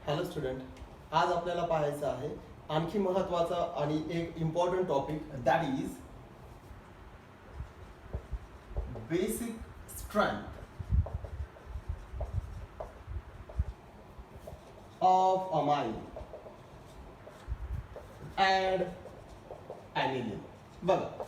Hello student, आज आपल्याला पाहायचं आहे आणखी महत्त्वाचा आणि एक important topic, that is basic strength of amine and aniline. बघा,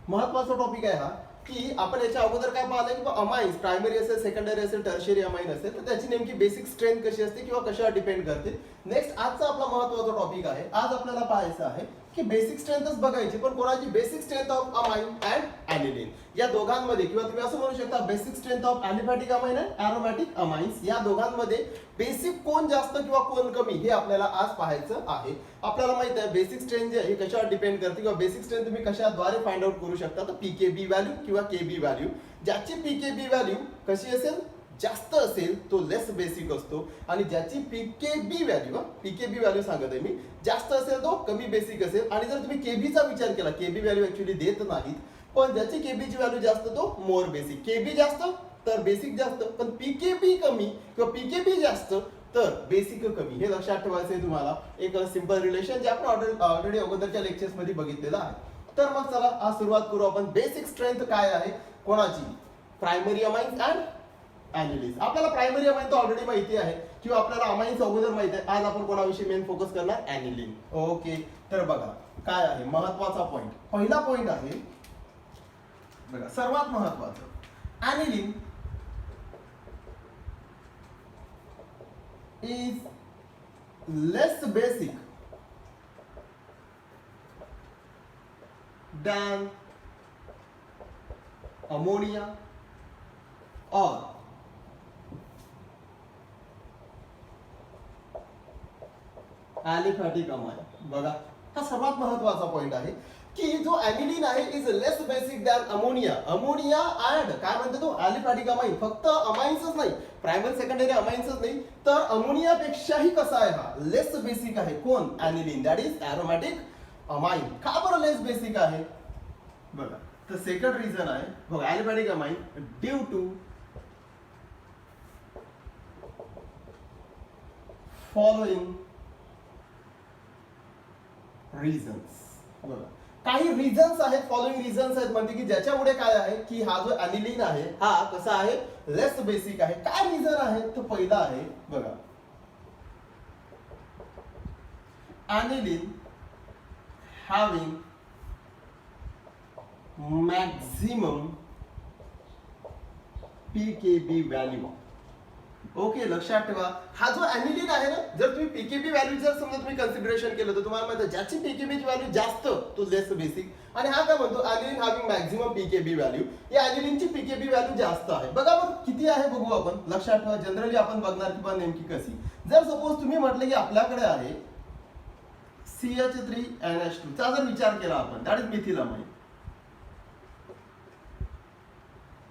महत्त्वाचा टॉपिक आहे हा की आपण याच्या अगोदर काय पाहिलं की अमाइन्स प्रायमरी असेल, सेकंडरी असेल, टर्शियरी अमाइन असेल तर त्याची नेमकी बेसिक स्ट्रेंथ कशी असते किंवा कशावर डिपेंड करते. नेक्स्ट आजचा आपला महत्त्वाचा टॉपिक आहे. आज आपल्याला पाहायचं आहे की बेसिक स्ट्रेंथच बघायची, पण कोणाची basic strength of amine and aniline या दोघांमध्ये, किंवा तुम्ही असं म्हणू शकता basic strength of aliphatic amine and aromatic amines या दोघांमध्ये बेसिक कोण जास्त किंवा कोण कमी हे आपल्याला आज पाहायचं आहे. आपल्याला माहित आहे बेसिक स्ट्रेंथ जे आहे कशावर डिपेंड करते किंवा बेसिक स्ट्रेंथ तुम्ही कशाद्वारे फाइंड आउट करू शकता, तर पीकेबी व्हॅल्यू किंवा केबी व्हॅल्यू. ज्याची पीकेबी व्हॅल्यू कशी असेल, जास्त असेल तो लेस बेसिक असतो, आणि ज्याची पीकेबी व्हॅल्यू सांगत आहे मी, जास्त असेल तो कमी बेसिक असेल. आणि जर तुम्ही केबीचा विचार केला, केबी व्हॅल्यू ऍक्च्युली देत नाहीत, पण ज्याची केबीची व्हॅल्यू जास्त तो मोर बेसिक. केबी जास्त तर बेसिक जास्त, पण पीकेबी कमी किंवा पीकेबी जास्त तर बेसिक कमी. हे लक्षात ठेवायचं आहे तुम्हाला. एक सिंपल रिलेशन जे आपण ऑलरेडी अगोदरच्या लेक्चर्स मध्ये बघितलेलं आहे. तर मग चला आज सुरुवात करू आपण. बेसिक स्ट्रेंथ काय आहे कोणाची? Primary amines and anilines. आपल्याला प्रायमरी अमाइन तर ऑलरेडी माहिती आहे किंवा आपल्याला अमाइन्स अगोदर माहिती आहे. आज आपण कोणाविषयी मेन फोकस करणार? ॲनिलीन. ओके, तर बघा काय आहे महत्वाचा पॉइंट. पहिला पॉइंट आहे बघा, सर्वात महत्वाचं, ॲनिलीन is less basic than ammonia or aliphatic amine. बघा, हा सर्वात महत्वाचा पॉइंट आहे की जो ॲनिलीन आहे is less basic than ammonia. Ammonia and काय म्हणतो तो ॲलिफॅटिक अमाइन. फक्त अमाइन्सच नाही, प्रायमरी सेकंडरी अमाइन्सच नाही, तर अमोनिया पेक्षाही कसा आहे हा? लेस बेसिक आहे. कोण? ॲनिलीन, दॅट इज ॲरोमॅटिक अमाइन. का बरं लेस बेसिक आहे? बघा, तर सेकंड रिझन आहे बघा, aliphatic amine due to following reasons. बघा, काही रिझन्स आहेत, फॉलोइंग रिझन्स आहेत म्हणते की ज्याच्यामुळे काय आहे की हा जो ॲनिलीन आहे हा कसा आहे? लेस बेसिक आहे. काय रिझन आहे? तर पहिला आहे बघा, aniline having maximum pKb value. Okay, लक्षात ठेवा, हा जो ॲनिलीन आहे ना, जर तुम्ही पीकेबी व्हॅल्यू जर समजा तुम्ही कन्सिडरेशन केलं तर तुम्हाला माहिती आहे ज्याची पीकेबीची व्हॅल्यू जास्त तो लेस बेसिक. आणि हा काय म्हणतो? ॲनिलीन हॅविंग मॅक्झिमम पीकेबी व्हॅल्यू. या ॲनिलीनची पीकेबी व्हॅल्यू जास्त आहे. बघा बरं किती आहे बघू आपण. लक्षात ठेवा, जनरली आपण बघणार की पण नेमकी कशी. जर सपोज तुम्ही म्हटलं की आपल्याकडे आहे CH3NH2 चा जर विचार केला आपण, that is methyl amine.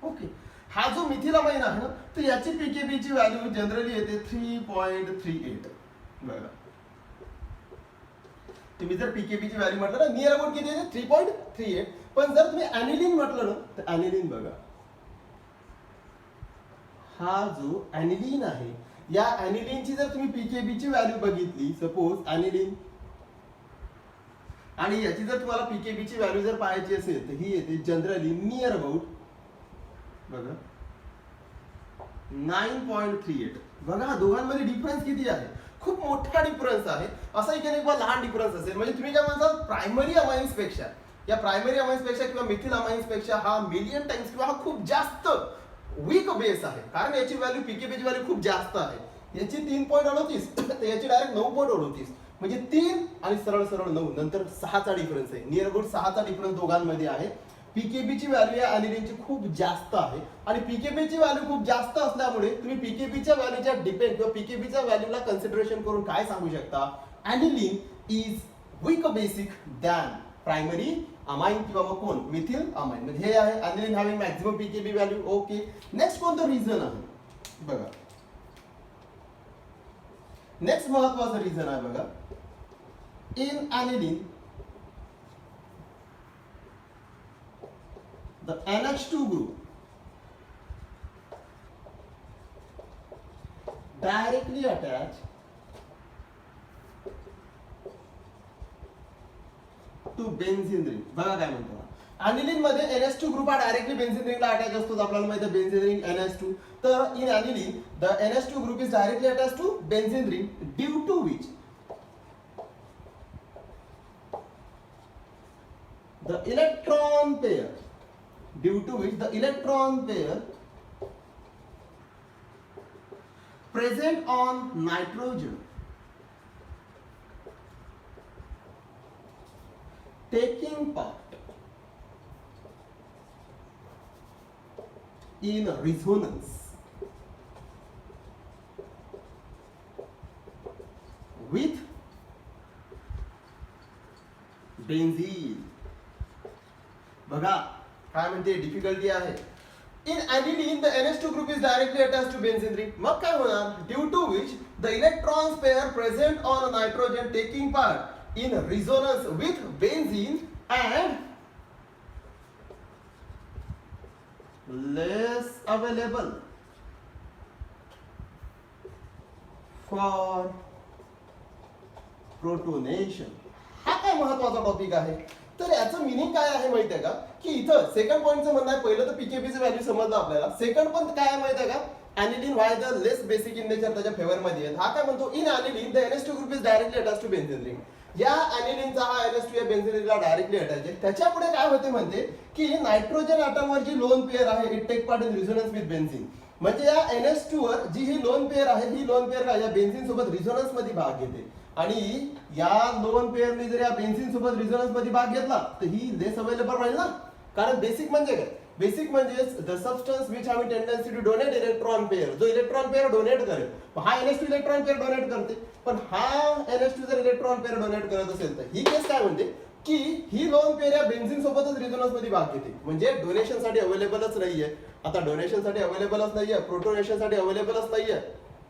Okay, हा जो मिथिल अमाइन आहे ना, तर याची पीकेबी ची व्हॅल्यू जनरली येते 3.38. बघा, तुम्ही जर पीकेबी ची व्हॅल्यू म्हटलं ना, नियर अबाउट किती येते? 3.38. पण जर तुम्ही ॲनिलीन म्हटलं ना, तर ॲनिलीन बघा, हा जो ॲनिलीन आहे या ॲनिलीनची जर तुम्ही पीकेबी ची व्हॅल्यू बघितली, सपोज ॲनिलीन, आणि याची जर तुम्हाला पीकेबी ची व्हॅल्यू जर पाहायची असेल तर ही येते जनरली नियर अबाउट बघा 9.38. बघा, दोघांमध्ये डिफरन्स किती आहे? खूप मोठा डिफरन्स आहे. असाही की नाही लहान डिफरन्स असेल. म्हणजे तुम्ही काय म्हणता, प्रायमरी अमाइन्स पेक्षा, या प्रायमरी अमाइन्स पेक्षा किंवा मिथिल अमाइन्स पेक्षा हा मिलियन टाइम्स किंवा हा खूप जास्त वीक बेस आहे. कारण याची व्हॅल्यू पीकेबीची व्हॅल्यू खूप जास्त आहे. याची 3.38 तर याची डायरेक्ट 9.38. म्हणजे 3 आणि सरळ सरळ 9, नंतर 6चा डिफरन्स आहे. नियर अबाउट 6चा डिफरन्स दोघांमध्ये आहे. पीकेबीची व्हॅल्यू या ॲनिलीनची खूप जास्त आहे, आणि पीकेबीची व्हॅल्यू खूप जास्त असल्यामुळे तुम्ही पीकेबीच्या व्हॅल्यूच्या डिपेंड किंवा पीकेबीच्या व्हॅल्यूला कन्सिडरेशन करून काय सांगू शकता? Aniline is weak basic than primary amine किंवा मग कोण? Methyl amine. म्हणजे हे आहे aniline having maximum pKb value. Okay, next कोणतं रिझन आहे बघा, नेक्स्ट महत्वाचं रिझन आहे बघा, in aniline the NH2 group directly attached to benzene ring. बघा काय म्हणतो, अनिलीन मध्ये NH2 ग्रुप हा डायरेक्टली बेन्झिन रिंगला अटॅच असतो. आपल्याला माहिती आहे बेन्झिन रिंग NH2. तर in aniline the NH2 group is directly attach to benzene ring due to which the electron pair due to which the electron pair present on nitrogen taking part in resonance with benzene. बघा काय म्हणते, difficulty आहे. In aniline the NH2 group is directly attached to benzene ring. मग काय होणार, due to which the electrons pair present on a nitrogen taking part in resonance with benzene and less available for protonation. हा काय महत्वाचा topic आहे. तर याचं meaning काय आहे माहिती आहे का, की इथं सेकंड पॉईंटचं म्हणणं आहे, पहिलं तर पीकेबीचं व्हॅल्यू समजलं आपल्याला. सेकंड पॉईंट काय आहे माहिती आहे का, aniline why the less basic in nature त्याच्या फेवर मध्ये आहे. हा काय म्हणतो, in aniline the NH2 group is directly attached to benzene ring. या aniline चा हा NH2 या benzene ring ला डायरेक्टली अटॅच आहे. त्याच्या पुढे काय होते म्हणते, की नायट्रोजन ॲटमवर जी लोन पेअर आहे it take part in resonance with benzene. म्हणजे या NH2 वर जी ही लोन पेअर आहे, ही लोन पेअर या बेन्झिन सोबत रिझोनन्स मध्ये भाग घेते. आणि या लोन पेअरने जर या बेन्झिन सोबत रिझोनन्स मध्ये भाग घेतला तर ही लेस अवेलेबल राहील ना. कारण बेसिक म्हणजे काय, बेसिक म्हणजे the substance which have tendency to donate electron pair. जो इलेक्ट्रॉन पेअर डोनेट करेल, हा NH2 इलेक्ट्रॉन पेअर डोनेट करते, पण हा NH2 जर इलेक्ट्रॉन पेअर डोनेट करत असेल तर ही केस काय म्हणते, की ही लोन पेअर या बेन्झिन सोबतच रिझोनन्स मध्ये भाग घेते. म्हणजे डोनेशन साठी अवेलेबलच नाहीये. आता डोनेशन साठी अवेलेबलच नाहीये, प्रोटोनेशन साठी अवेलेबलच नाहीये,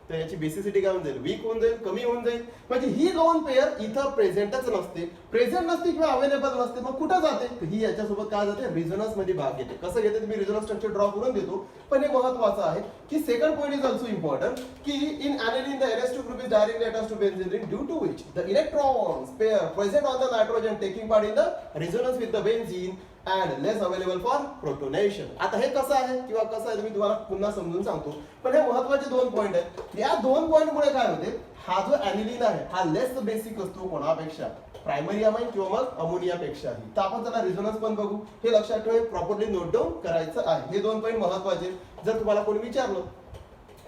तर याची बेसिसिटी काय होऊन जाईल, वीक होऊन जाईल, कमी होऊन जाईल. म्हणजे ही लोन पेअर इथं प्रेझेंटच नसते, प्रेझेंट नसते किंवा अवेलेबल नसते. मग कुठं जाते, तर ही याच्यासोबत काय जाते, रिझोनन्स मध्ये भाग घेते. कसं घेते मी रिझोनन्स स्ट्रक्चर ड्रॉ करून देतो, पण हे महत्वाचं आहे की second point is also important, की in aniline the NH2 group is directly attached to benzene ring due to which the electrons pair present on the nitrogen taking part in the resonance with the benzene and less available for protonation. आता हे कसं आहे किंवा कसं आहे मी तुम्हाला पुन्हा समजून सांगतो, पण हे महत्वाचे दोन पॉईंट आहेत. या दोन पॉईंट मुळे काय होते, हा जो aniline आहे हा लेस बेसिक असतो कोणापेक्षा, प्रायमरी अमाइन किंवा मग अमोनिया पेक्षाही. तर आपण त्याला रिझोनन्स पण बघू. हे लक्षात ठेवा, प्रॉपरली नोट डाऊन करायचं आहे. हे दोन पॉईंट महत्वाचे. जर तुम्हाला कोणी विचारलं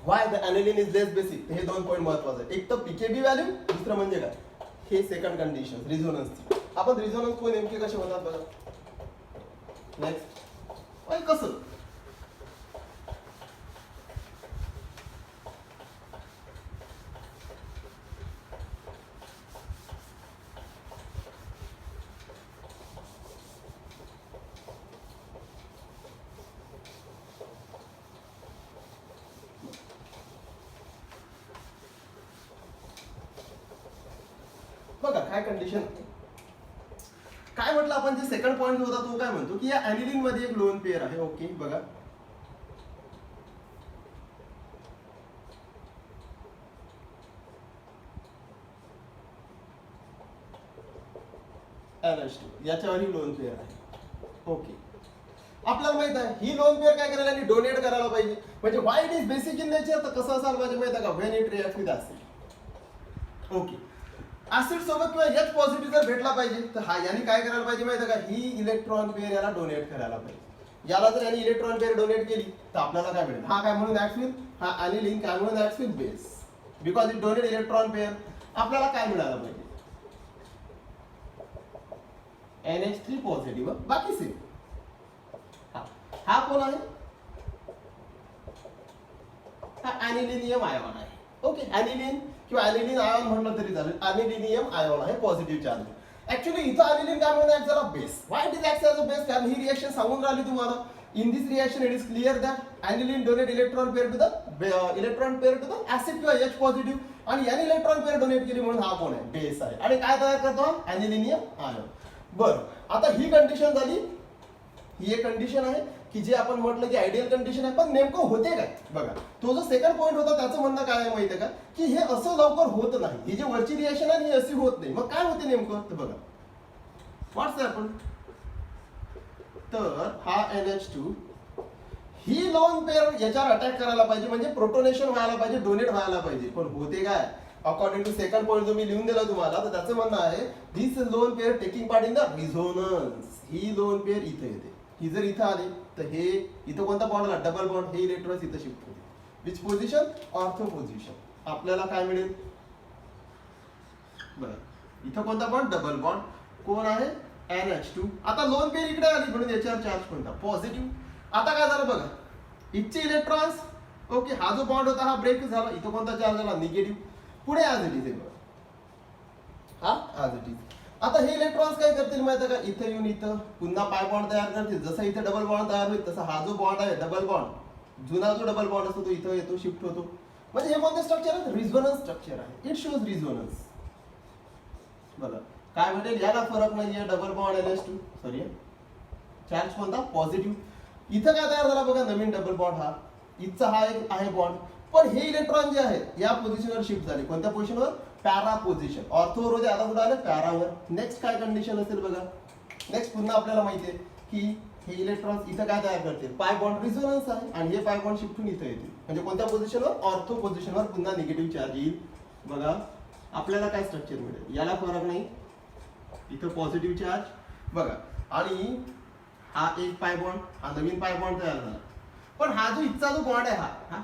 why the aniline is less basic, हे दोन पॉईंट महत्वाचे. एक तर पीकेबी व्हॅल्यू, दुसरं म्हणजे काय, हे सेकंड कंडिशन रिझोनन्सची. आपण रिझोनन्स कोण नेमके कसे होतात बघा. नेक्स्ट कसं, बघा काय कंडिशन काय म्हटलं आपण, जे सेकंड पॉईंट होता तो काय म्हणतो, की या aniline मध्ये एक लोन पेअर आहे. ओके बघा, NH2 याच्यावर ही लोन पेअर आहे. ओके, आपल्याला माहित आहे ही लोन पेअर काय करायला आणि डोनेट करायला पाहिजे. म्हणजे why it is basic in nature, तर कसं असायला पाहिजे माहिती आहे का, when it react with acid. Okay, acid सोबत किंवा H पॉझिटिव्ह जर भेटला पाहिजे तर हा याने काय करायला पाहिजे माहिती आहे का, ही इलेक्ट्रॉन पेअर याला डोनेट करायला पाहिजे. याला जर याने इलेक्ट्रॉन पेअर डोनेट केली तर आपल्याला काय मिळेल, हा काय म्हणून ऍक्ट विथ, हा aniline काय म्हणून act with base, because it donate electron pair. आपल्याला काय मिळालं पाहिजे, NH3 पॉझिटिव्ह, बाकी सेम. हा कोण आहे, हा aniline आयॉन आहे. ओके, aniline किंवा aniline आयॉन म्हणलं तरी चालेल. aniline आयॉन आहे, पॉझिटिव्ह चार्ज. ऍक्च्युअली इथं aniline काय म्हणून ऍक्ट झाला base. Why it is act as a base, कारण ही रिएक्शन सांगून राहिली तुम्हाला. In this reaction it is clear that aniline donate electron pair to the acid किंवा H पॉझिटिव्ह, आणि याने इलेक्ट्रॉन पेअर डोनेट केली म्हणून हा कोण आहे, बेस आहे. आणि काय तयार करतो, aniline आयॉन. बरं, आता ही कंडिशन झाली, ही एक कंडिशन आहे की जे आपण म्हटलं की आयडियल कंडिशन आहे. पण नेमकं होते काय बघा, तो जो सेकंड पॉईंट होता त्याचं म्हणणं काय आहे माहिती आहे का, की हे असं लवकर होत नाही. ही जी वरची रिएक्शन आहे ही अशी होत नाही. मग काय होते नेमकं, तर बघा व्हॉट्स हॅपन, तर हा NH2 ही लोन पेअर याच्यावर अटॅक करायला पाहिजे, म्हणजे प्रोटोनेशन व्हायला पाहिजे, डोनेट व्हायला पाहिजे. पण होते काय, अकॉर्डिंग टू सेकंड पॉईंट जो मी लिहून दिला तुम्हाला, तर त्याचं म्हणणं आहे this lone pair taking part in the resonance. ही लोन पेअर इथे येते, ही जर इथं आली तर हे इथं कोणता बॉन्ड आला, डबल बॉन्ड, हे इलेक्ट्रॉन्स इथं शिफ्ट होते. Which position, ortho position. आपल्याला काय मिळेल बरं, इथं कोणता बॉन्ड, डबल बॉन्ड, कोण आहे NH2. आता लोन पेअर इकडे आली म्हणून याच्यावर चार्ज कोणता, पॉझिटिव्ह. आता काय झालं बघा, इथचे इलेक्ट्रॉन्स, ओके, हा जो बॉन्ड होता हा ब्रेक झाला, इथं कोणता चार्ज झाला, निगेटिव्ह. पुढे ऍज इट इज बघा, हा ऍज इट इज. आता हे इलेक्ट्रॉन्स काय करतील माहिती आहे का, इथं येऊन इथं पुन्हा पाय बॉन्ड तयार करतील. जसं इथे डबल बॉन्ड तयार होईल तसा हा जो बॉन्ड आहे डबल बॉन्ड, जुना जो डबल बॉन्ड असतो तो इथं येतो, शिफ्ट होतो. म्हणजे हे कोणते स्ट्रक्चर आहे, रिझोनन्स स्ट्रक्चर आहे. It shows resonance. बघा काय म्हणेल, याला फरक नाहीये, double bond NH2, sorry charge कोणता, पॉझिटिव्ह. इथं काय तयार झाला बघा, नवीन डबल बॉन्ड, हा इथचा हा एक आहे बॉन्ड. पण हे इलेक्ट्रॉन जे आहेत या पोझिशनवर शिफ्ट झाले, कोणत्या पोझिशनवर, पॅरा पोझिशन. ऑर्थोवर होते, आता कुठे आले, पॅरावर. नेक्स्ट काय कंडिशन असेल बघा, नेक्स्ट पुन्हा आपल्याला माहिती आहे की हे इलेक्ट्रॉन्स इथं काय तयार करतील, पाय बॉन्ड रिझोनन्स आहे, आणि हे पाय बॉन्ड शिफ्ट होऊन इथं येतील. म्हणजे कोणत्या पोझिशनवर, ऑर्थो पोझिशनवर पुन्हा निगेटिव्ह चार्ज येईल. बघा आपल्याला काय स्ट्रक्चर मिळेल, याला फरक नाही, इथं पॉझिटिव्ह चार्ज बघा, आणि हा एक पाय बॉन्ड, हा नवीन पाय बॉन्ड तयार झाला. पण हा जो इथचा जो बॉन्ड आहे हा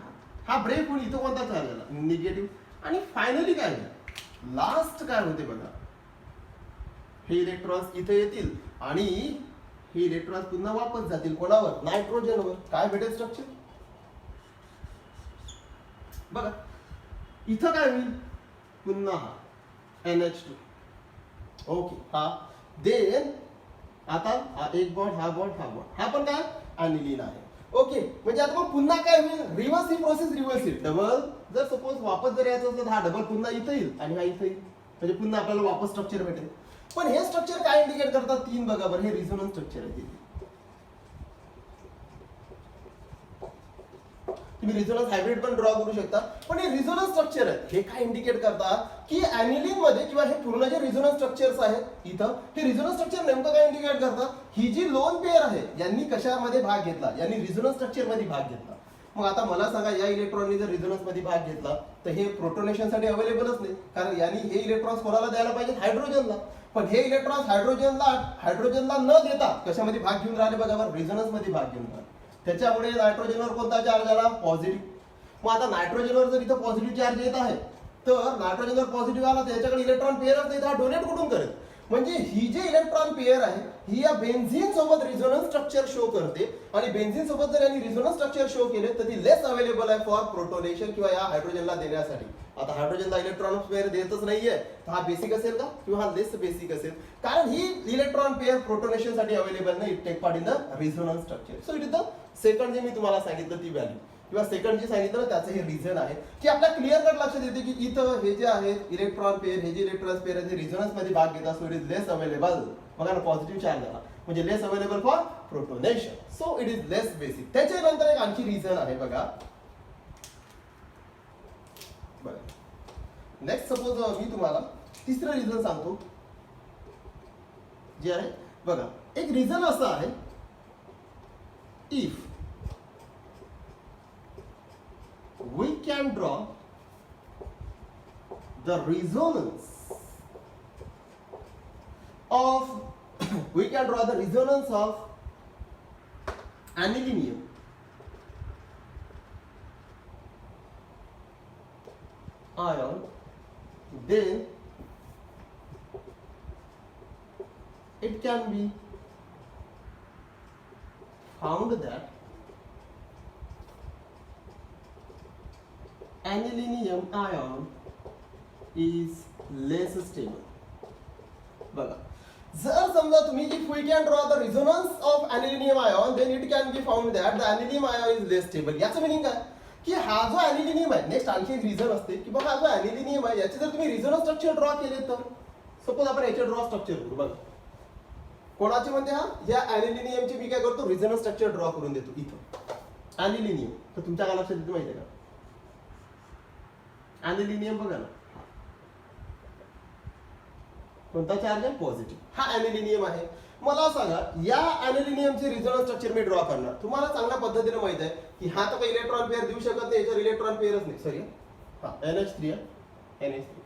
हा ब्रेक होऊन इथं कोणता चार्ज झाला, निगेटिव्ह. आणि फायनली काय झालं, लास्ट काय होते बघा, हे इलेक्ट्रॉन्स इथे येतील आणि हे इलेक्ट्रॉन्स पुन्हा वापस जातील कोणावर, नायट्रोजनवर. काय भेटेल स्ट्रक्चर बघा, इथं काय होईल, पुन्हा हा NH2, ओके, हा देन आता हा एक बॉन्ड, हा बॉन्ड, हा बॉन्ड, हा पण काय ॲनिलीन आहे. ओके, म्हणजे आता मग पुन्हा काय होईल, रिव्हर्स ही प्रोसेस रिव्हर्स येईल. डबल जर सपोज वापस जर यायचं असेल तर हा डबल पुन्हा इथं येईल आणि हा इथं येईल, म्हणजे पुन्हा आपल्याला वापस स्ट्रक्चर भेटेल. पण हे स्ट्रक्चर काय इंडिकेट करतात, तीन बघा बरं, हे रिझोनन्स स्ट्रक्चर आहे. तुम्ही रिझोनन्स हायब्रिड पण ड्रॉ करू शकता, पण हे रिझोनन्स स्ट्रक्चर आहे, हे काय इंडिकेट करतात की ॲनिलीन मध्ये किंवा हे पूर्ण जे रिझोनन्स स्ट्रक्चर्स आहेत इथं, हे रिझोनन्स स्ट्रक्चर नेमकं काय इंडिकेट करतात, ही जी लोन पेअर आहे यांनी कशामध्ये भाग घेतला, यांनी रिझोनन्स स्ट्रक्चर मध्ये भाग घेतला. मग आता मला सांगा, या इलेक्ट्रॉनने जर रिझोनन्स मध्ये भाग घेतला तर हे प्रोटोनेशन साठी अवेलेबलच नाही, कारण यांनी हे इलेक्ट्रॉन्स कोणाला द्यायला पाहिजे, हायड्रोजनला. पण हे इलेक्ट्रॉन्स हायड्रोजनला न देता कशामध्ये भाग घेऊन राहिले बघा, रिझोनन्स मध्ये भाग घेऊन राहिले. त्याच्यामुळे नायट्रोजनवर कोणता चार्ज आला, पॉझिटिव्ह. मग आता नायट्रोजनवर जर इथं पॉझिटिव्ह चार्ज येत आहे, तर नायट्रोजनवर पॉझिटिव्ह आला तर याच्याकडे इलेक्ट्रॉन पेअरच नाही, तर हा डोनेट कुठून करेल. म्हणजे ही जे इलेक्ट्रॉन पेअर आहे ही या बेन्झीन सोबत रिझोनन्स स्ट्रक्चर शो करते, आणि बेन्झीन सोबत जर यांनी रिझोनन्स स्ट्रक्चर शो केले तर ती लेस अवेलेबल आहे फॉर प्रोटोनेशन किंवा या हायड्रोजनला देण्यासाठी. आता हायड्रोजनला इलेक्ट्रॉन पेअर देतच नाहीये, तर हा बेसिक असेल का किंवा हा लेस बेसिक असेल, कारण ही इलेक्ट्रॉन पेअर प्रोटोनेशन साठी अवेलेबल नाही. It take part in the resonance structure. So it is the second जे मी तुम्हाला सांगितलं ती व्हॅल्यू, किंवा सेकंड जे सांगितलं ना त्याचं हे रिझन आहे की आपल्या क्लिअर कट लक्षात येते की इथं हे जे आहे इलेक्ट्रॉन पेअर, हे जे इलेक्ट्रॉन पेअर आहे ते रिझोनन्स मध्ये भाग घेतात, so it is less available. बघा ना, पॉझिटिव्ह चार्ज झाला म्हणजे less available for protonation, so it is less basic. त्याच्यानंतर एक आणखी रिझन आहे बघा. नेक्स्ट सपोज मी तुम्हाला तिसरं रिझन सांगतो जे आहे बघा. एक रिझन असं आहे, if we can draw the resonance of we can draw the resonance of anilinium ion, then it can be found that anilinium ion is less stable. बघा, जर समजा तुम्ही if we can draw the resonance of anilinium ion, then it can be found that the anilinium ion is less stable. याचं meaning काय की हा जो ॲनिलिनियम आहे, नेक्स्ट आणखी एक रिझन असते की बघा हा जो ॲनिलिनियम आहे याचे जर तुम्ही रिझोनन्स स्ट्रक्चर ड्रॉ केले तर सपोज आपण याचे ड्रॉ स्ट्रक्चर करू. बघा कोणाचे म्हणते, हा या ॲनिलिनियमचे मी काय करतो, रिझोनन्स स्ट्रक्चर ड्रॉ करून देतो इथं. ॲनिलिनियम तर तुमच्या काय लक्षात येतं माहिती आहे का, ॲनिलिनियम बघा ना, कोणता चार्ज आहे? पॉझिटिव्ह. हा ॲनिलिनियम आहे. मला सांगा या ॲनिलिनियमचे रेझोनन्स स्ट्रक्चर मी ड्रॉ करणार. तुम्हाला चांगल्या पद्धतीने माहित आहे की हा तर काही इलेक्ट्रॉन पेअर देऊ शकत नाही, याच्यावर इलेक्ट्रॉन पेअरच नाही. सॉरी हा NH3 आहे, NH3.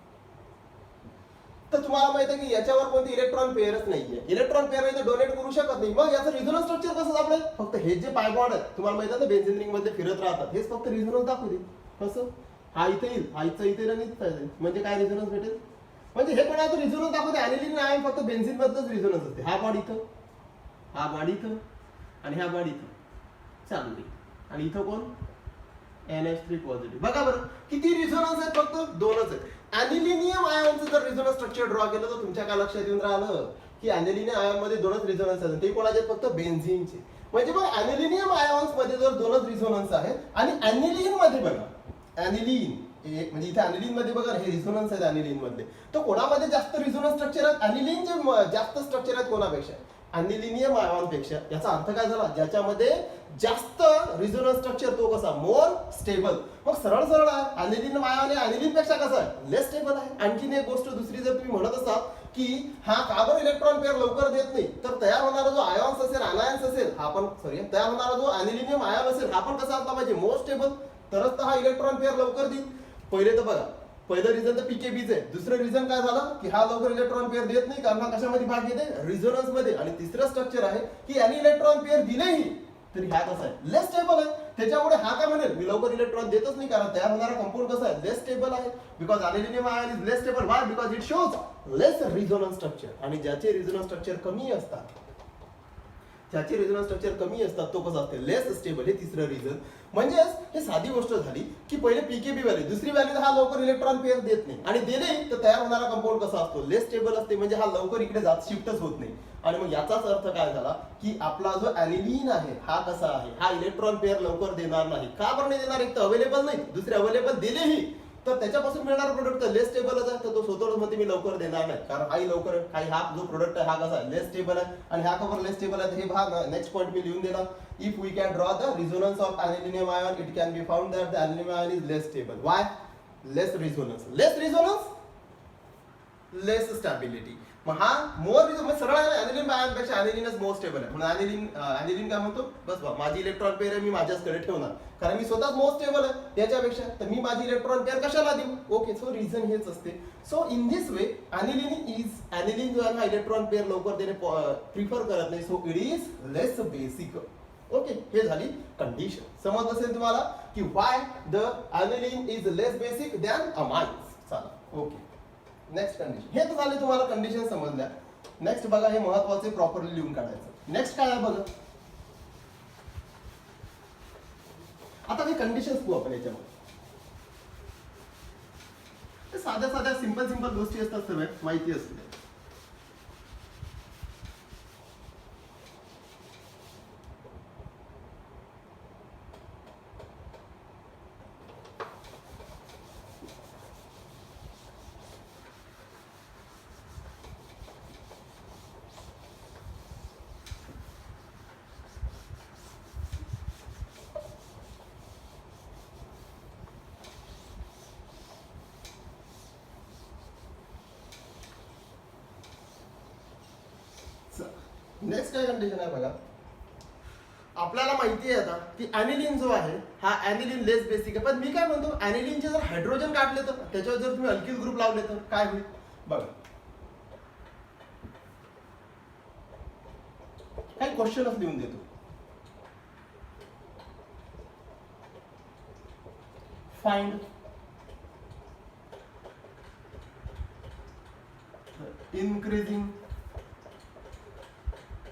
तर तुम्हाला माहित आहे की याच्यावर कोणती इलेक्ट्रॉन पेअरच नाहीये. इलेक्ट्रॉन पेअर आहे डोनेट करू शकत नाही. मग याचं रेझोनन्स स्ट्रक्चर कसं सापडेल? फक्त हे जे पाय बॉन्ड आहेत तुम्हाला माहित आहे ना बेन्झीन रिंग मध्ये फिरत राहतात, हेच फक्त रेझोनन्स दाखवू दे. कसं? हा इथे येईल, हा इथं इथे नाही, म्हणजे काय रेझोनन्स भेटेल? म्हणजे हे कोणाचं रेझोनन्स दाखवते? ॲनिलिन आयन फक्त बेन्झीन मधलंच रेझोनन्स असते. हा बॉन्ड इथं, हा बॉन्ड इथं आणि हा बॉन्ड इथं चालू दे. आणि इथं कोण? NH3 positive. बघा बरं किती रेझोनन्स आहेत? फक्त दोनच आहेत. ॲनिलिनियम आयनचं जर रेझोनन्स स्ट्रक्चर ड्रॉ केलं तर तुमच्या काय लक्षात येऊन राहिलं की ॲनिलिनियम आयन मध्ये दोनच रेझोनन्स आहेत. ते कोणाचे? फक्त बेन्झीनचे. म्हणजे बघा ॲनिलिनियम आयन्स मध्ये जर दोनच रेझोनन्स आहेत आणि ॲनिलीन मध्ये बघा, ॲनिलीन म्हणजे इथे ॲनिलीन मध्ये बघा हे रेझोनन्स आहेत ॲनिलीन मधले, तर कोणामध्ये जास्त रेझोनन्स स्ट्रक्चर आहेत? ॲनिलीनचे जास्त स्ट्रक्चर आहेत कोणापेक्षा? ॲनिलिनियम आयनपेक्षा. याचा अर्थ काय झाला? ज्याच्यामध्ये जास्त रेझोनन्स स्ट्रक्चर तो कसा? More stable. मग सरळ सरळ आहे ॲनिलिन आयन ॲनिलिन पेक्षा कसा आहे? लेस स्टेबल आहे. आणखीन एक गोष्ट दुसरी जर तुम्ही म्हणत असाल की हा का बरं इलेक्ट्रॉन पेअर लवकर देत नाही, तर तयार होणारा जो आयॉन्स असेल, अनायन्स असेल, हा पण तयार होणारा जो ॲनिलिनियम आयन असेल हा पण कसा असला पाहिजे? More stable. तरच तर हा इलेक्ट्रॉन पेअर लवकर देईल. पहिले तर बघा, पहिलं रिझन तर PKBच आहे. दुसरं रिझन काय झालं की हा लवकर इलेक्ट्रॉन पेअर देत नाही कारण हा कशामध्ये भाग घेते? रेझोनन्स मध्ये. आणि तिसरं स्ट्रक्चर आहे की याने इलेक्ट्रॉन पेअर दिलेही तरी हा कसा आहे? लेस स्टेबल आहे. त्याच्यामुळे हा काय म्हणेल? मी लवकर इलेक्ट्रॉन देतच नाही कारण तयार होणारा कंपाऊंड कसा आहे? लेस स्टेबल आहे. Because anilinium ion is less stable. Why? Because it shows less resonance structure. आणि ज्याचे रेझोनन्स स्ट्रक्चर कमी असतात, ज्याचे रेझोनन्स स्ट्रक्चर कमी असतात तो कसा असते? लेस स्टेबल. हे तिसरं रिझन. म्हणजेच हे साधी गोष्ट झाली की पहिले PKB व्हॅल्यू, दुसरी व्हॅल्यू हा लवकर इलेक्ट्रॉन पेअर देत नाही आणि दिले तर तयार होणारा कंपाऊंड कसा असतो? लेस स्टेबल असते. म्हणजे हा लवकर इकडे जात शिफ्टच होत नाही. आणि मग याचाच अर्थ काय झाला की आपला जो ॲनिलीन आहे हा कसा आहे? हा इलेक्ट्रॉन पेअर लवकर देणार नाही. का बरं नाही देणार? एक तर अवेलेबल नाही, दुसरे अवेलेबल दिलेही तर त्याच्यापासून मिळणारा प्रोडक्ट तर लेस स्टेबलच आहे. तर तो स्वतःच म्हणते मी लवकर देणार नाही कारण हाही लवकर काही हा जो प्रोडक्ट आहे हा कसा आहे? लेस स्टेबल आहे. आणि हा कवर लेस स्टेबल आहे. हे भाग नेक्स्ट पॉईंट मी लिहून दिला. If we can draw the resonance of anilinium ion it can be found that the anilinium ion is less stable. Why? Less resonance. Less resonance, less stability. मग हा मोर resonance सरळ आहे. ॲनिलिन आयनपेक्षा ॲनिलिनच मोर स्टेबल आहे. म्हणून ॲनिलिन काय म्हणतो? बस माझी इलेक्ट्रॉन पेअर आहे मी माझ्याचकडे ठेवणार कारण मी स्वतःच मोर स्टेबल आहे याच्यापेक्षा, तर मी माझी इलेक्ट्रॉन पेअर कशाला देऊ? ओके, सो रिझन हेच असते. सो इन दिस वे ॲनिलिन जो आहे हा इलेक्ट्रॉन पेअर लवकर देणे प्रिफर करत नाही. So it is less basic. Okay, हे झाली कंडिशन. समज असेल तुम्हाला की why the aniline is less basic than amines. चला ओके, नेक्स्ट कंडिशन. हे तर झाले तुम्हाला कंडिशन समजल्या. नेक्स्ट बघा, हे महत्वाचे प्रॉपरली लिहून काढायचं. नेक्स्ट काय आहे बघा, आता काही कंडिशन्स पाहू आपण याच्यामध्ये. साध्या साध्या सिंपल गोष्टी असतात, सगळ्या माहिती असते. नेक्स्ट काय कंडिशन आहे बघा, आपल्याला माहिती आहे आता की ॲनिलिन जो आहे हा ॲनिलिन लेस बेसिक आहे. पण मी काय म्हणतो, ॲनिलिनचे जर हायड्रोजन काढले तर त्याच्यावर जर तुम्ही अल्किल ग्रुप लावले तर काय होईल बघा. काही क्वेश्चनच लिहून देतो. Find increasing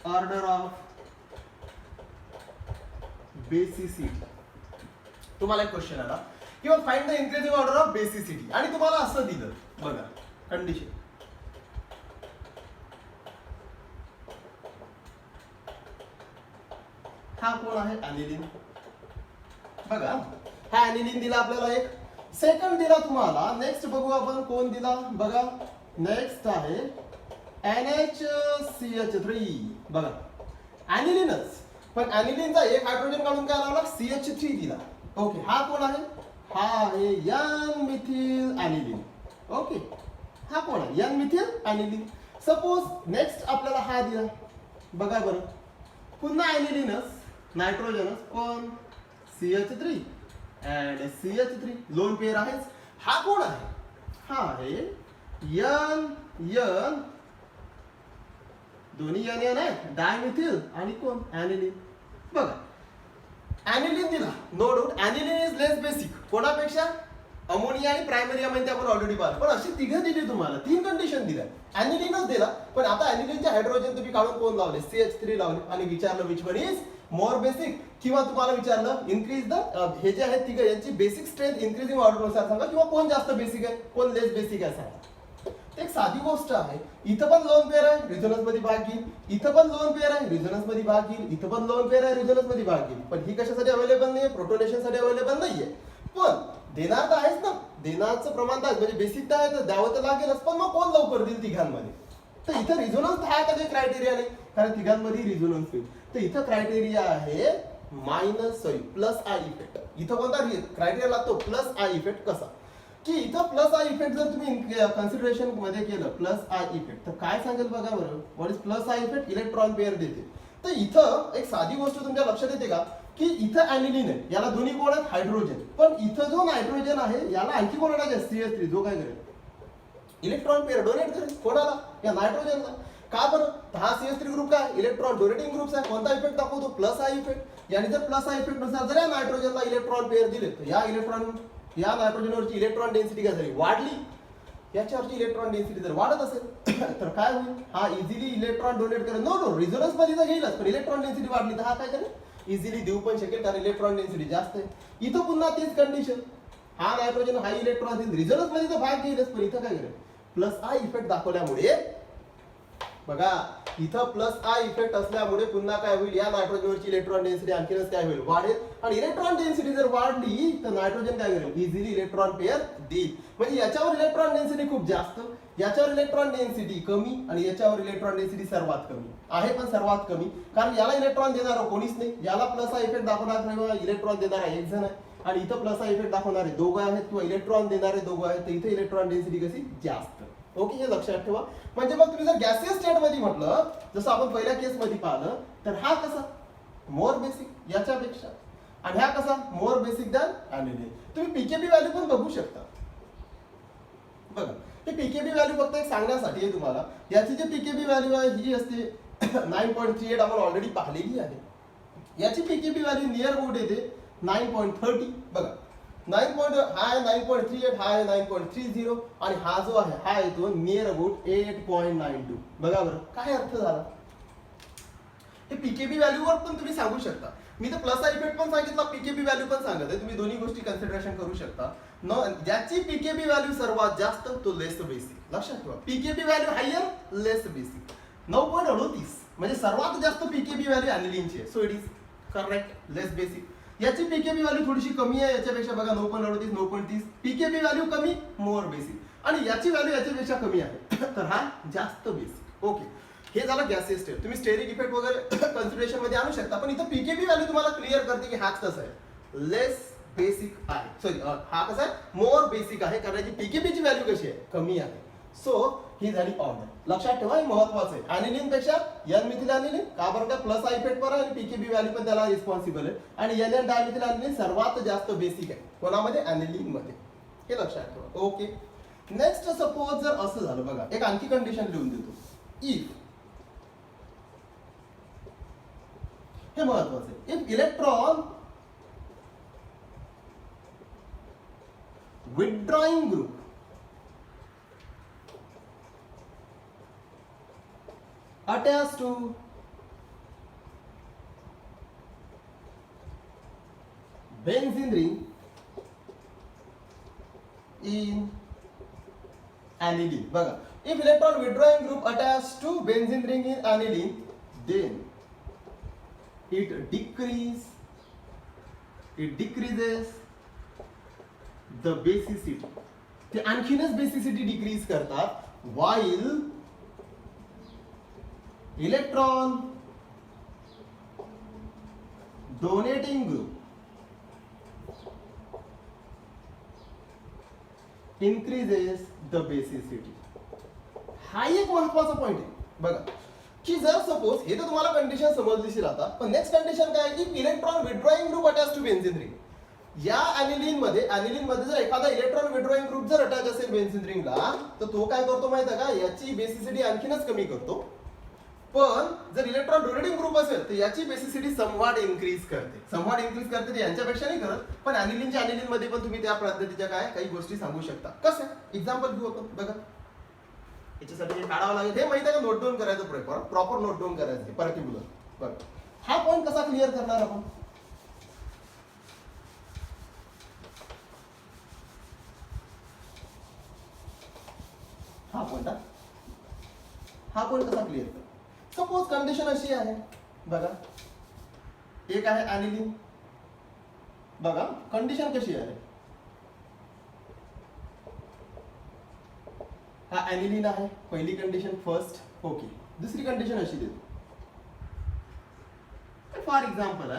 order of basicity. तुम्हाला एक क्वेश्चन आला किंवा find the increasing order of basicity आणि तुम्हाला असं दिलं बघा कंडिशन. हा कोण आहे? ॲनिलिन. बघा हा ॲनिलिन दिला आपल्याला, एक सेकंड दिला तुम्हाला. नेक्स्ट बघू आपण कोण दिला बघा. नेक्स्ट आहे NHCH3. बघा ॲनिलिनच, पण ॲनिलिनचा एक हायड्रोजन काढून काय लावला? CH3 दिला. ओके, हा कोण आहे? हा आहे N मिथिल ॲनिलिन. ओके, हा कोण आहे? N methyl aniline. Suppose next आपल्याला हा दिला, बघा बरं, पुन्हा ॲनिलिनस नायट्रोजनस पण CH3 and CH3 lone pair आहेच. हा कोण आहे? हा आहे N दोन्ही N आहेत, डायमिथिल आणि कोण ॲनिलिन. बघा ॲनिलिन दिला, no doubt aniline is less basic कोणापेक्षा, अमोनिया आणि प्रायमरी अमाइन आपण ऑलरेडी पाहिलं. पण अशी तिघं दिली तुम्हाला, 3 कंडिशन दिल्या, ॲनिलिनच दिला. पण आता ॲनिलिनचे हायड्रोजन तुम्ही काढून कोण लावले? CH3 लावले आणि विचारलं which one is more basic, किंवा तुम्हाला विचारलं इन्क्रीज द, हे जे आहेत तिघं यांची बेसिक स्ट्रेंथ इन्क्रीजिंग ऑर्डर नुसार सांगा, किंवा कोण जास्त बेसिक आहे कोण लेस बेसिक आहे सांगा. एक साधी गोष्ट आहे. इथं पण लोन पेअर आहे, रिझोनन्स मध्ये भाग घेईल. इथं पण लोन पेअर आहे, रिझोनन्स मध्ये भाग घेईल. इथं पण लोन पेअर आहे, रिझोनन्स मध्ये भाग घेईल. पण ही कशासाठी अवेलेबल नाहीये? प्रोटोनेशन साठी अवेलेबल नाहीये. पण देणार तर आहेच ना, देण्याचं प्रमाण तर म्हणजे बेसिक तर आहे, तर द्यावं तर लागेलच. पण मग कोण लवकर देईल तिघांमध्ये? तर इथं रिझोनन्स हा काही क्रायटेरिया नाही, कारण तिघांमध्ये रिझोनन्स होईल. तर इथं क्रायटेरिया आहे प्लस आय इफेक्ट. इथं कोणता क्रायटेरिया लागतो? Plus I effect. कसा की इथं प्लस आय इफेक्ट जर तुम्ही कन्सिडरेशन मध्ये केलं प्लस आय इफेक्ट, तर काय सांगेल बघा बरं. What is plus I effect? Electron pair देते. तर इथं एक साधी गोष्ट तुमच्या लक्षात येते का, की इथं ॲनिलिन आहे, याला दोन्ही कोण आहेत? हायड्रोजन. पण इथं जो नायट्रोजन आहे याला आणखी कोण आहे? CH3. जो काय करेल? इलेक्ट्रॉन पेअर डोनेट करेल. कोणाला? या नायट्रोजनला. का बरं? हा CH3 ग्रुप काय? इलेक्ट्रॉन डोनेटिंग ग्रुप आहे. कोणता इफेक्ट दाखवतो? Plus I effect. याने जर प्लस आय इफेक्ट नुसार जर या नायट्रोजनला इलेक्ट्रॉन पेअर दिले, तर या नायट्रोजनवरची इलेक्ट्रॉन डेन्सिटी काय झाली? वाढली. याच्यावरची इलेक्ट्रॉन डेन्सिटी जर वाढत असेल तर काय होईल? हा इझिली इलेक्ट्रॉन डोनेट करेल. नो रिझोनन्स मध्ये तर घेईलच, पण इलेक्ट्रॉन डेन्सिटी वाढली तर हा काय करेल? इझिली देऊ पण शकेल, कारण इलेक्ट्रॉन डेन्सिटी जास्त आहे. इथं पुन्हा तीच कंडिशन, हा नायट्रोजन हा इलेक्ट्रॉन देईल, रिझोनन्स मध्ये तर भाग घेईलच, पण इथं काय करेल? प्लस आय इफेक्ट दाखवल्यामुळे बघा, इथं प्लस आय इफेक्ट असल्यामुळे पुन्हा काय होईल? या नायट्रोजनवरची इलेक्ट्रॉन डेन्सिटी आणखीनच काय होईल? वाढेल. आणि इलेक्ट्रॉन डेन्सिटी जर वाढली तर नायट्रोजन काय करेल? इझिली इलेक्ट्रॉन पेअर देईल. म्हणजे याच्यावर इलेक्ट्रॉन डेन्सिटी खूप जास्त, याच्यावर इलेक्ट्रॉन डेन्सिटी कमी, आणि याच्यावर इलेक्ट्रॉन डेन्सिटी सर्वात कमी आहे. पण सर्वात कमी कारण याला इलेक्ट्रॉन देणारा कोणीच नाही. याला प्लस आय इफेक्ट दाखवणार इलेक्ट्रॉन देणारा एक जण आहे, आणि इथं प्लस आय इफेक्ट दाखवणारे दोघं आहेत, किंवा इलेक्ट्रॉन देणारे दोघं आहेत. तर इथे इलेक्ट्रॉन डेन्सिटी कशी? जास्त. ओके, हे लक्षात ठेवा. म्हणजे मग तुम्ही जर गॅसियस स्टेट मध्ये म्हटलं, जसं आपण पहिल्या केस मध्ये पाहिलं, तर हा कसा? मोर बेसिक याच्यापेक्षा. आणि हा कसा? More basic than aniline. तुम्ही पीकेबी व्हॅल्यू पण बघू शकता. बघा, हे पीकेबी व्हॅल्यू फक्त एक सांगण्यासाठी आहे तुम्हाला. याची जी पीकेबी व्हॅल्यू आहे ही असते 9.38, आपण ऑलरेडी पाहिलेली आहे. याची पीकेबी व्हॅल्यू नियर अबाउट येते 9.30. बघा, 9.38, हा आहे 9.30, आणि हा जो आहे हा येतो नियर अबाउट 8.92. बघा बरं काय अर्थ झाला? हे पीकेबी व्हॅल्यूवर पण तुम्ही सांगू शकता. मी तर प्लस आय इफेक्ट पण सांगितला, पीकेबी व्हॅल्यू पण सांगत आहे. तुम्ही दोन्ही गोष्टी कन्सिडरेशन करू शकता. ज्याची पीकेबी व्हॅल्यू सर्वात जास्त तो लेस बेसिक. लक्षात ठेवा, पीकेबी व्हॅल्यू हायर, लेस बेसिक. 9.38 म्हणजे सर्वात जास्त पीकेबी व्हॅल्यू ॲनिलिनची आहे. So it is correct, less basic. याची पीकेबी व्हॅल्यू थोडीशी कमी आहे याच्यापेक्षा. बघा 9.38, 9.30. पीकेबी व्हॅल्यू कमी, मोर बेसिक. आणि याची व्हॅल्यू याच्यापेक्षा कमी आहे, तर हा जास्त बेसिक. ओके, हे झालं गॅसियस स्टेट. तुम्ही स्टेरिक इफेक्ट वगैरे कन्सिडरेशन मध्ये आणू शकता. पण इथं पीकेबी व्हॅल्यू तुम्हाला क्लिअर करते की हाच कसा आहे? लेस बेसिक आहे. सॉरी, हा कसा आहे? मोर बेसिक आहे, कारण याची पीकेबीची व्हॅल्यू कशी आहे? कमी आहे. सो ही झाली ऑर्डर. लक्षात ठेवा, हे महत्वाचं आहे. ॲनिलिन पेक्षा एन मिथिल ॲनिलिन का बरं? का प्लस आय इफेक्ट वर आहे, आणि पीकेबी व्हॅल्यू पण त्याला रिस्पॉन्सिबल आहे. आणि एन डायमिथिल ॲनिलिन सर्वात जास्त बेसिक आहे कोणामध्ये? ॲनिलिन मध्ये. हे लक्षात ठेवा. ओके, नेक्स्ट सपोज जर असं झालं, बघा एक आणखी कंडिशन लिहून देतो. इफ, हे महत्वाचं आहे, if electron withdrawing group attached to benzene ring in aniline. बघा, if electron withdrawing group attached to benzene ring in aniline, then it decreases the basicity. ते आणखीनच बेसिसिटी डिक्रीज करतात. while electron donating group increases the basicity. हा एक महत्वाचा point आहे बघा, की जर सपोज हे तर तुम्हाला कंडिशन समजलीशी आता, पण नेक्स्ट कंडिशन काय आहे की electron withdrawing group attach to benzene ring. या ॲनिलीन मध्ये जर एखादा इलेक्ट्रॉन विड्रॉइंग ग्रुप जर अटॅच असेल बेन्झीन रिंगला, तर तो काय करतो माहिती आहे का, याची बेसिसिटी आणखीनच कमी करतो. पण जर इलेक्ट्रॉन डोनेटिंग ग्रुप असेल तर याची बेसिसिटी समव्हाट इन्क्रीज करते ते यांच्यापेक्षा नाही करत, पण ॲनिलीन मध्ये पण तुम्ही त्या पद्धतीच्या काय काही गोष्टी सांगू शकता. कसं एक्झाम्पल घेऊ आपण बघा. याच्यासाठी हे काढावं लागेल, हे माहिती आहे का, नोट डाऊन करायचं, प्रॉपर नोट डाऊन करायचं पर्टिक्युलर. बघा हा पॉईंट कसा क्लिअर करणार आपण. हा पॉईंट कसा क्लिअर कर. सपोज कंडिशन अशी आहे बघा, एक आहे ॲनिलीन. बघा कंडिशन कशी आहे, हा ॲनिलीन आहे, पहिली कंडिशन फर्स्ट. ओके, दुसरी कंडिशन अशी देतो, फॉर एक्झाम्पल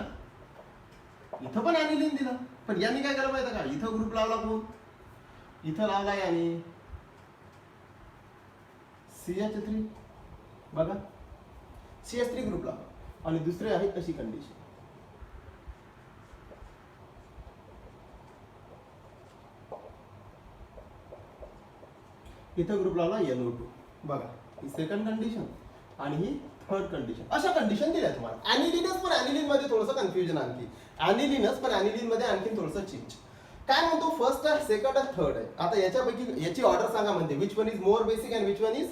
इथं पण ॲनिलीन दिला, पण यांनी काय केलं माहिती का, इथं ग्रुप लावला कोण, इथं लावला याने CH3. बघा CH3 ग्रुप लावला, आणि दुसरे आहे अशी कंडिशन, इथं ग्रुप लावला NO2. बघा ही सेकंड कंडिशन आणि ही थर्ड कंडिशन. अशा कंडिशन दिल्या तुम्हाला. ॲनिलीनस पण ॲनिलीन मध्ये थोडंसं कन्फ्युजन आणखी, ॲनिलीन मध्ये आणखी थोडंसं चेंज. काय म्हणतो, फर्स्ट आहे, सेकंड आहे, थर्ड आहे. आता याच्यापैकी याची ऑर्डर सांगा म्हणते, which one is more basic and which one is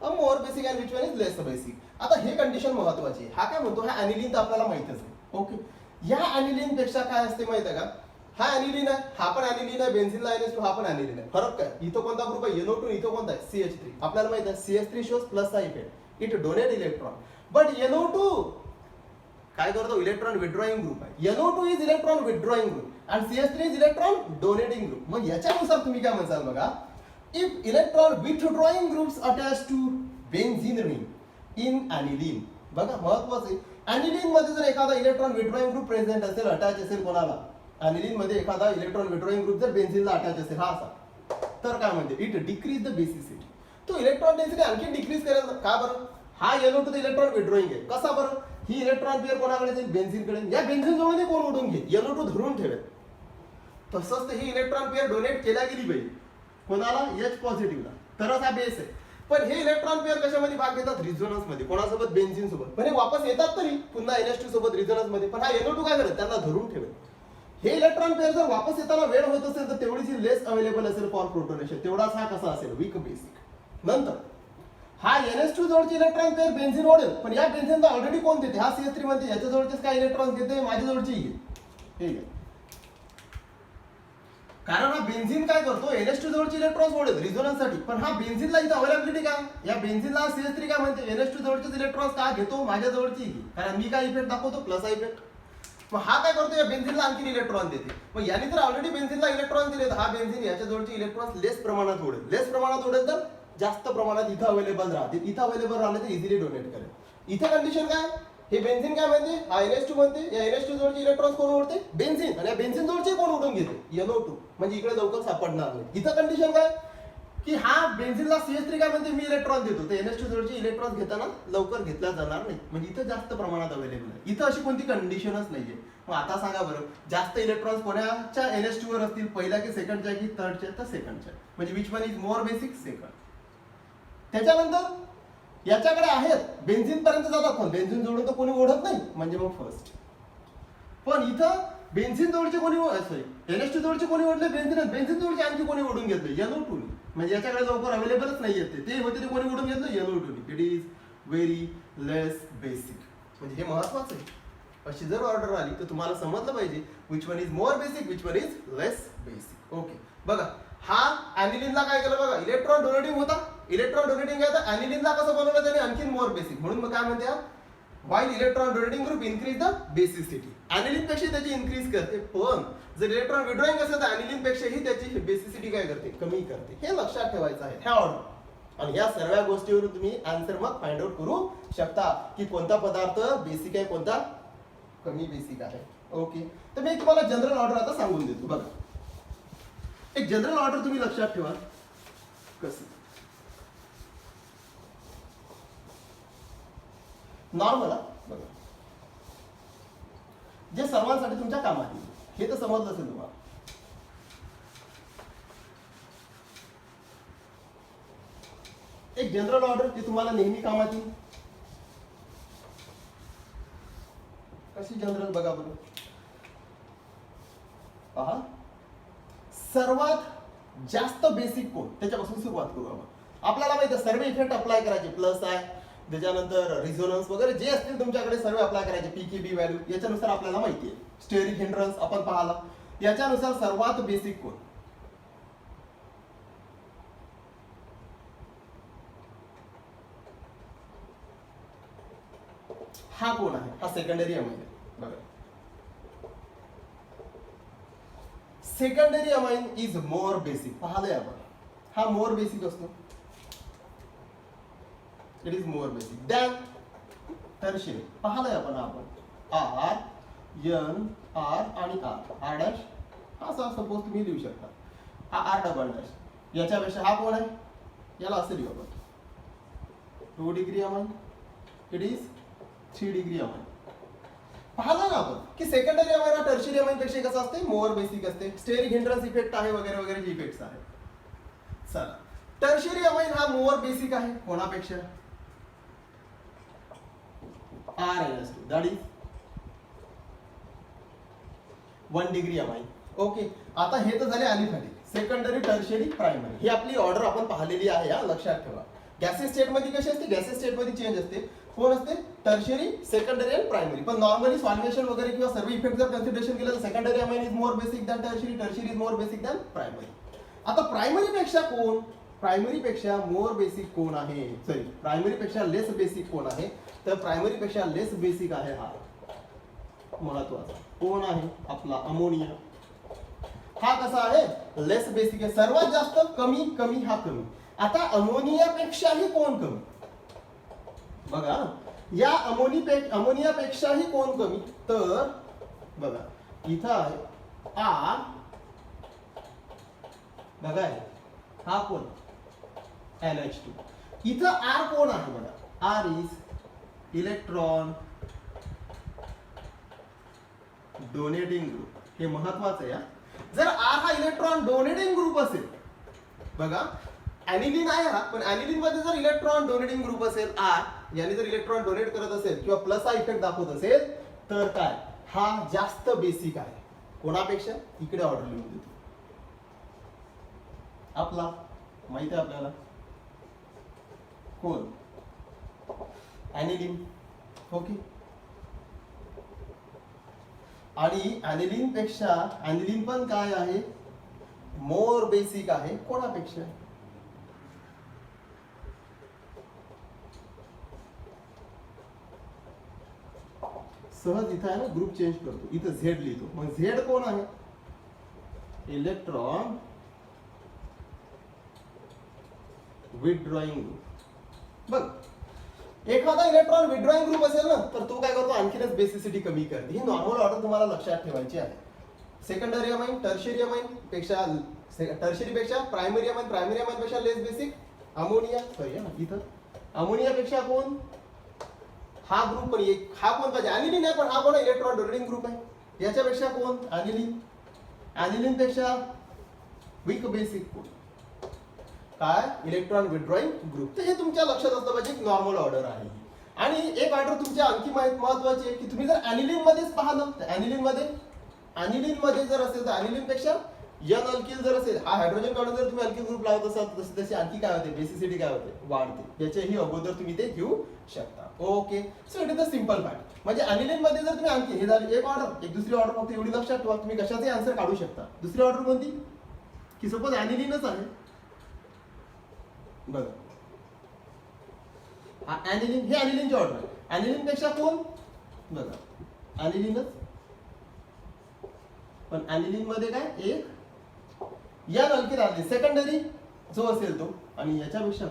more basic and which one is less basic. आता हे कंडिशन महत्वाची आहे. हा काय म्हणतो, हा ॲनिलीन तर आपल्याला माहितच आहे. ओके, या ॲनिलीन पेक्षा काय असते माहिती आहे का, हा ॲनिलीन आहे, हा पण ॲनिलीन आहे, बेन्झीनला NH2, हा पण ॲनिलीन आहे. फरक काय, इथं कोणता ग्रुप आहे NO2, इथं कोणता आहे CH3. आपल्याला माहिती आहे CH3 शोज प्लस चा effect, it donate electron, but NO2 काय करतो, इलेक्ट्रॉन विड्रॉइंग ग्रुप आहे. NO2 is electron withdrawing group आणि CH3 is electron donating group. मग याच्यानुसार तुम्ही काय म्हणसाल बघा, if electron withdrawing groups attach to benzene ring in aniline. बघा महत्वाचं आहे, ॲनिलीन मध्ये जर एखादा इलेक्ट्रॉन विड्रॉइंग ग्रुप प्रेझेंट असेल, अटॅच असेल कोणाला, ॲनिलीन मध्ये एखादा इलेक्ट्रॉन विड्रॉइंग ग्रुप जर बेन्झीनला अटॅच असेल हा असा, तर काय म्हणते, इट डिक्रीज द बेसिसिटी. तो इलेक्ट्रॉन डेन्सिटी आणखी डिक्रीज करेल. का बरं, हा NO2 इलेक्ट्रॉन विड्रॉइंग आहे. कसा बरं, ही इलेक्ट्रॉन पेअर कोणाकडे जाईल, बेन्झीनकडे. या बेन्झीन जवळ कोण उडून घेईल, NO2 धरून ठेवेल. तसंच ही इलेक्ट्रॉन पेअर डोनेट केल्या गेली पाहिजे कोणाला, H पॉझिटिव्हला, तरच हा बेस आहे. पण हे इलेक्ट्रॉन पेअर कशामध्ये भाग घेतात, रिझोनन्स मध्ये. कोणासोबत, बेन्झीन सोबत. पण हे वापस येतात तरी पुन्हा NH2 सोबत रिझोनन्स मध्ये, पण हा NO2 काय करत, त्यांना धरून ठेवेल. हे इलेक्ट्रॉन पेअर जर वापस येताना वेळ होत असेल तर तेवढीच लेस अवेलेबल असेल फॉर प्रोटोनेशन, तेवढाच हा कसा असेल, वीक बेसिक. नंतर हा NH2 जवळचे इलेक्ट्रॉन पेअर बेन्झीन ओढेल, पण या बेन्झीनला ऑलरेडी कोण देते, हा CH3 म्हणते याच्या जवळचेच काय इलेक्ट्रॉन घेते, माझ्या जवळचे हे. कारण हा बेन्झीन काय करतो, NH2 जवळचे इलेक्ट्रॉन्स ओढेल रिझोनन्स साठी, पण हा बेन्झीनला इथं अवेलेबिलिटी काय, या बेन्झीनला CH3 काय म्हणते, NH2 जवळचेच इलेक्ट्रॉन्स का घेतो, माझ्या जवळची, कारण मी काय इफेक्ट दाखवतो, प्लस इफेक्ट. मग हा काय करतो, या बेन्झीनला आणखी इलेक्ट्रॉन देते. मग याने तर ऑलरेडी बेन्झीनला इलेक्ट्रॉन दिले, हा बेन्झीन याच्या जवळचे इलेक्ट्रॉन्स लेस प्रमाणात ओढेल, तर जास्त प्रमाणात इथं अवेलेबल राहते. इथं अवेलेबल राहिले तर इझिली डोनेट करेल. इथे कंडिशन काय, हे बेन्झीन काय म्हणते, हा NH2 म्हणते, या NH2 जवळचे इलेक्ट्रॉन्स कोण ओढते, बेन्झीन, आणि या बेन्झीन जवळचे कोण ओढून घेते, NO2. म्हणजे इकडे लवकर सापडणार नाही. इथं कंडिशन काय, की हा बेन्झीनला CH3 काय म्हणते, मी इलेक्ट्रॉन देतो, तर NH2 जवळचे इलेक्ट्रॉन घेताना लवकर घेतला जाणार नाही. म्हणजे इथं जास्त प्रमाणात अवेलेबल आहे. इथं अशी कोणती कंडिशनच नाहीये. मग आता सांगा बरं, जास्त इलेक्ट्रॉन्स कोणाच्या NH2 वर असतील, पहिल्या की सेकंडच्या की थर्डच्या, तर सेकंडच्या. म्हणजे which one is more basic, second. त्याच्यानंतर याच्याकडे आहेत, बेन्झीन पर्यंत जातात, पण बेन्झीन जोडून तर कोणी ओढत नाही, म्हणजे मग फर्स्ट. पण इथं बेन्झीन जवळचे कोणी, सॉरी NH2 जवळचे कोणी ओढले, बेन्झीन जवळचे आणखी कोणी ओढून घेतले, NO2. म्हणजे याच्याकडे लवकर अवेलेबलच नाही येते, ते होते ते कोणी ओढून घेतलं, NO2. It is very less basic. म्हणजे हे महत्वाचं आहे. अशी जर ऑर्डर आली तर तुम्हाला समजलं पाहिजे which one is more basic, which one is less basic. Okay, बघा हा ॲनिलीनला काय केलं बघा, इलेक्ट्रॉन डोनेटिंग होता, इलेक्ट्रॉन डोनेटिंग आहे, तर ॲनिलीनला कसं बनवलं त्याने, आणखी मोर बेसिक. म्हणून मग काय म्हणते, while electron donating group increase the basicity. Aniline पेक्षा त्याची इन्क्रीज करते, पण जर इलेक्ट्रॉन विड्रॉइंग असेल तर ॲनिलीन पेक्षाही त्याची बेसिसिटी काय करते, कमी करते. हे लक्षात ठेवायचं आहे ह्या ऑर्डर. आणि या सर्व गोष्टीवरून तुम्ही आन्सर मग फाइंड आउट करू शकता की कोणता पदार्थ बेसिक आहे, कोणता कमी बेसिक आहे. ओके, तर मी तुम्हाला जनरल ऑर्डर आता सांगून देतो. बघा, एक जनरल ऑर्डर तुम्ही लक्षात ठेवा कशी. नॉर्मल बघा, जे सर्वांसाठी तुमच्या कामात येईल, हे तर समजलं असेल तुम्हाला. एक जनरल ऑर्डर ती तुम्हाला नेहमी कामात येईल. कशी जनरल बघा बरं, पहा सर्वात जास्त बेसिक कोड त्याच्यापासून सुरुवात करू आपण. आपल्याला माहिती आहे सर्व इफेक्ट अप्लाय करायचे, प्लस आहे, त्याच्यानंतर रिझोनन्स वगैरे जे असतील तुमच्याकडे सर्व अप्लाय करायचे, पीकेबी व्हॅल्यू याच्यानुसार आपल्याला माहिती आहे. स्टेरिक हिंड्रन्स आपण पाहिला, याच्यानुसार सर्वात बेसिक कोड हा कोण आहे, हा सेकंडरी अमाइन आहे बघा. Secondary amine is more basic, पाहिलंय आपण, हा मोर बेसिक असतो. It is more basic than tertiary. पाहिलंय आपण आर एन आर आणि आर डॅश असा सपोज तुम्ही लिहू शकता, हा आर डबल डॅश. याच्यापेक्षा हा कोण आहे, याला असं लिहू आपण 2 degree amine, it is 3 degree amine. पाहिलं ना आपण की सेकंडरी अमाइन हा टर्शियरी अमाइन पेक्षा कसं असते, मोर बेसिक असते. स्टेरिक हिंड्रन्स इफेक्ट आहे वगैरे वगैरे जे इफेक्ट्स आहेत. चला, टर्शियरी अमाइन हा मोर बेसिक आहे कोणापेक्षा, RnS2 that is 1 degree amine. Okay, आता हे तर झाले अलिफॅटिक, सेकंडरी, टर्शियरी, प्रायमरी. ही आपली ऑर्डर आपण पाहिलेली आहे, या लक्षात ठेवा. गॅसेस स्टेट मध्ये कशी असते, गॅसेस स्टेट मध्ये चेंज असते, कोण असते, टर्शियरी, सेकंडरी आणि प्रायमरी. पण नॉर्मली सॉल्व्हेशन वगैरे किंवा सर्व इफेक्ट जर कन्सिडरेशन केलं तर secondary amine is more basic than tertiary, tertiary is more basic than primary. आता प्रायमरी पेक्षा कोण, प्रायमरी पेक्षा मोर बेसिक कोण आहे, सॉरी प्रायमरी पेक्षा लेस बेसिक कोण आहे, तर प्रायमरी पेक्षा लेस बेसिक आहे हा महत्वाचा कोण आहे, आपला अमोनिया. हा कसा आहे, लेस बेसिक आहे, सर्वात जास्त कमी कमी हा कमी. आता अमोनिया पेक्षाही कोण कमी, बघा या अमोनिया पेक्षाही कोण कमी, तर बघा इथं आहे आर, बघा हा कोण NH2. इथं आर कोण आहे बघा, R is electron donating group. हे महत्वाचं आहे. जर आर हा इलेक्ट्रॉन डोनेटिंग ग्रुप असेल, बघा ऍनिलीन आहे हा, पण ऍनिलीन मध्ये जर इलेक्ट्रॉन डोनेटिंग ग्रुप असेल आर, याने जर इलेक्ट्रॉन डोनेट करत असेल किंवा प्लस हा इफेक्ट दाखवत असेल, तर काय हा जास्त बेसिक आहे कोणापेक्षा. इकडे ऑर्डर लिहून देतो आपला, माहिती आहे आपल्याला कोण, ऍनिलीन. ओके, आणि ऍनिलीन पेक्षा ऍनिलीन पण काय आहे, मोर बेसिक आहे कोणापेक्षा, सहज इथं आहे ना ग्रुप चेंज करतो, इथं झेड लिहितो. मग झेड कोण आहे, इलेक्ट्रॉन विथड्रॉइंग ग्रुप. बघ एखादा इलेक्ट्रॉन विथड्रॉइंग ग्रुप असेल ना, तर तो काय करतो, आणखीनच बेसिसिटी कमी करते. ही नॉर्मल ऑर्डर तुम्हाला लक्षात ठेवायची आहे. सेकंडरी अमाइन टर्शियरी अमाइन पेक्षा, टर्शियरी पेक्षा प्रायमरी अमाइन, प्रायमरी अमाइन पेक्षा लेस बेसिक अमोनिया. सॉरी इथं अमोनिया पेक्षा कोण, हा ग्रुप पण एक, हा कोण पाहिजे ऍनिलीन आहे, पण हा कोण इलेक्ट्रॉन डोनेटिंग ग्रुप आहे. याच्यापेक्षा कोण ऍनिलीन, ऍनिलीन पेक्षा वीक बेसिक कोण, काय इलेक्ट्रॉन विथड्रॉइंग ग्रुप. तर हे तुमच्या लक्षात असलं पाहिजे, नॉर्मल ऑर्डर आहे. आणि एक ऑर्डर तुमच्या आणखी महत्वाची आहे की तुम्ही जर ऍनिलीन मध्येच पाहिलं तर ऍनिलीन मध्ये जर असेल तर ऍनिलीन पेक्षा यन अल्किल जर असेल, हा हायड्रोजन काढून जर तुम्ही अल्किल ग्रुप लावत असाल तशी तशी आणखी काय होते, बेसिसिटी काय होते, वाढते. याच्याही अगोदर तुम्ही ते घेऊ शकता. Okay, so it is the simple part. म्हणजे ऍनिलीन मध्ये जर तुम्ही आणखी, हे झाली एक ऑर्डर, एक दुसरी ऑर्डर फक्त एवढी लक्षात ठेवा, तुम्ही कशाचे आन्सर काढू शकता. दुसरी ऑर्डर कोणती, की सपोज ऍनिलीनच आहे, बघा हा ऍनिलीन, हे ऍनिलीनची ऑर्डर आहे. ऍनिलीन पेक्षा कोण, बघा ऍनिलीनच, पण ऍनिलीन मध्ये काय एक या अल्किल आले, सेकंडरी जो असेल तो, आणि याच्यापेक्षा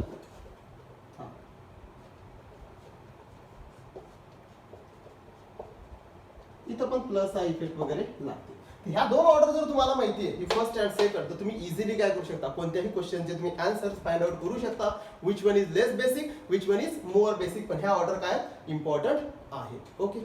इथं पण प्लस हा इफेक्ट वगैरे लागते. ह्या दोन ऑर्डर जर तुम्हाला माहिती आहे, फर्स्ट अँड सेकंड, तर तुम्ही इझिली काय करू शकता, कोणत्याही क्वेश्चनचे तुम्ही आन्सर फाइंड आउट करू शकता. Which one is less basic, which one is more basic, पण ह्या ऑर्डर काय इम्पॉर्टंट आहे. ओके.